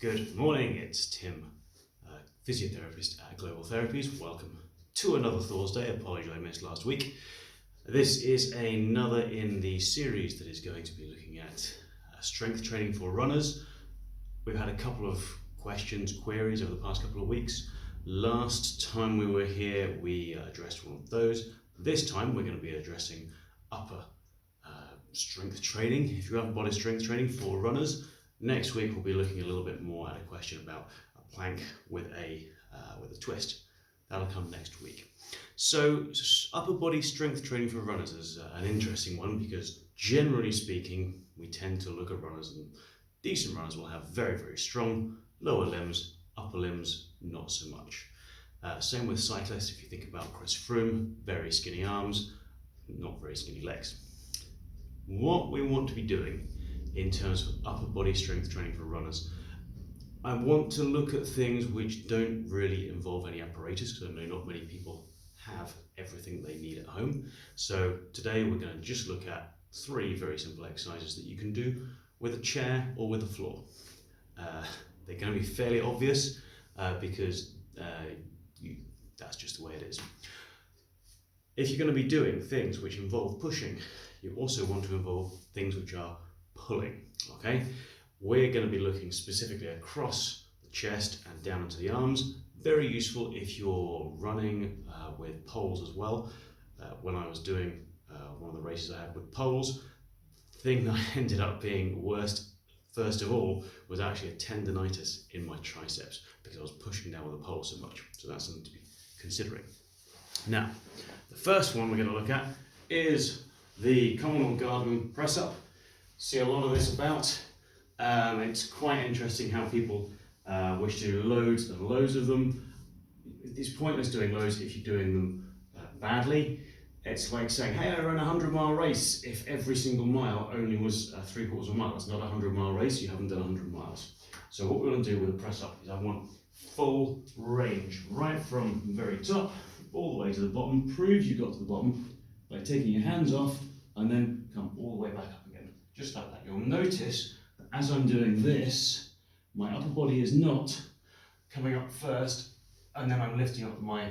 Good morning, it's Tim, physiotherapist at Global Therapies. Welcome to another Thørsday. Apologies I missed last week. This is another in the series that is going to be looking at strength training for runners. We've had a couple of queries over the past couple of weeks. Last time we were here, we addressed one of those. This time we're going to be addressing upper strength training, if you have body strength training for runners. Next week we'll be looking a little bit more at a question about a plank with a twist. That'll come next week. So upper body strength training for runners is an interesting one because generally speaking we tend to look at runners, and decent runners will have very, very strong lower limbs, upper limbs not so much. Same with cyclists. If you think about Chris Froome, very skinny arms, not very skinny legs. What we want to be doing in terms of upper body strength training for runners, I want to look at things which don't really involve any apparatus, because I know not many people have everything they need at home. So today we're going to just look at 3 very simple exercises that you can do with a chair or with the floor. They're going to be fairly obvious because that's just the way it is. If you're going to be doing things which involve pushing, you also want to involve things which are pulling. Okay, we're going to be looking specifically across the chest and down into the arms. Very useful if you're running with poles as well. When I was doing one of the races I had with poles, the thing that ended up being worst first of all was actually a tendonitis in my triceps because I was pushing down with a pole so much. So that's something to be considering. Now, the first one we're going to look at is the common old garden press up. See a lot of this about. It's quite interesting how people wish to do loads and loads of them. It's pointless doing loads if you're doing them badly. It's like saying, hey, I ran a 100-mile race if every single mile only was 3/4 of a mile. It's not a 100-mile race, you haven't done 100 miles. So what we're going to do with a press up is I want full range, right from the very top all the way to the bottom. Prove you got to the bottom by taking your hands off and then come all the way back up again, just like that. You'll notice that as I'm doing this, my upper body is not coming up first and then I'm lifting up my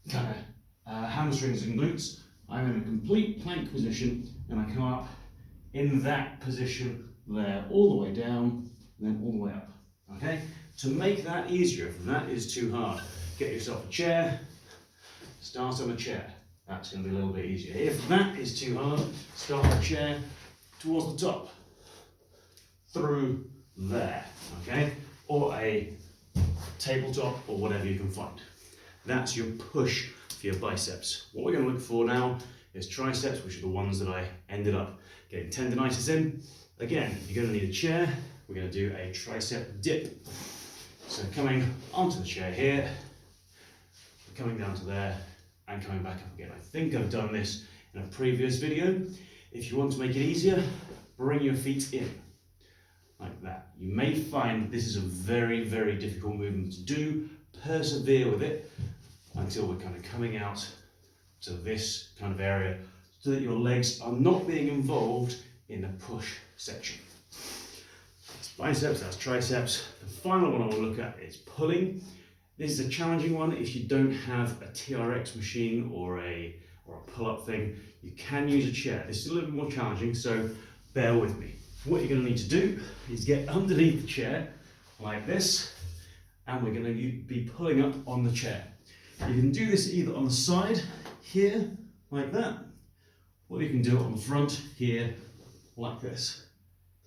kind of hamstrings and glutes. I'm in a complete plank position and I come up in that position there, all the way down and then all the way up. Okay? To make that easier, if that is too hard, get yourself a chair, start on a chair. That's going to be a little bit easier. If that is too hard, start the chair towards the top, through there, okay? Or a tabletop or whatever you can find. That's your push for your biceps. What we're going to look for now is triceps, which are the ones that I ended up getting tendonitis in. Again, you're going to need a chair. We're going to do a tricep dip. So coming onto the chair here, coming down to there, and coming back up again. I think I've done this in a previous video. If you want to make it easier, bring your feet in, like that. You may find this is a very, very difficult movement to do. Persevere with it until we're kind of coming out to this kind of area so that your legs are not being involved in the push section. That's biceps, that's triceps. The final one I will look at is pulling. This is a challenging one if you don't have a TRX machine or a pull-up thing. You can use a chair. This is a little bit more challenging, so bear with me. What you're going to need to do is get underneath the chair like this, and we're going to be pulling up on the chair. You can do this either on the side here, like that, or you can do it on the front here, like this.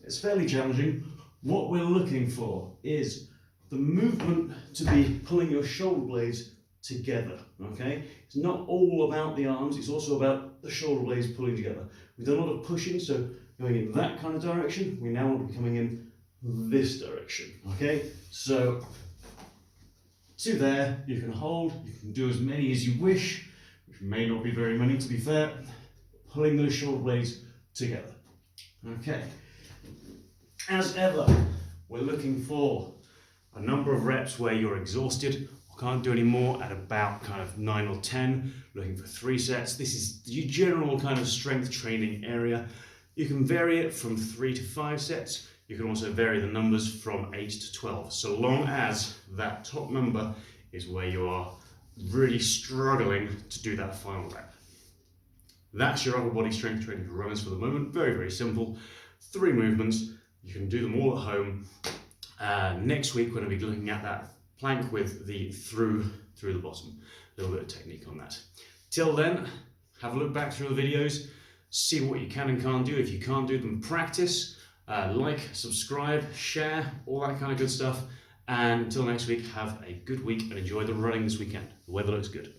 It's fairly challenging. What we're looking for is the movement to be pulling your shoulder blades together, okay? It's not all about the arms, it's also about the shoulder blades pulling together. We've done a lot of pushing, so going in that kind of direction, we now want to be coming in this direction, okay? So, to there, you can hold, you can do as many as you wish, which may not be very many to be fair, pulling those shoulder blades together, okay? As ever, we're looking for a number of reps where you're exhausted or can't do any more at about kind of 9 or 10, looking for 3 sets. This is your general kind of strength training area. You can vary it from 3 to 5 sets. You can also vary the numbers from 8 to 12, so long as that top number is where you are really struggling to do that final rep. That's your upper body strength training for runners for the moment. Very, very simple. 3 movements. You can do them all at home. Next week, we're going to be looking at that plank with the through the bottom. A little bit of technique on that. Till then, have a look back through the videos, see what you can and can't do. If you can't do them, practice. Like, subscribe, share, all that kind of good stuff. And until next week, have a good week and enjoy the running this weekend. The weather looks good.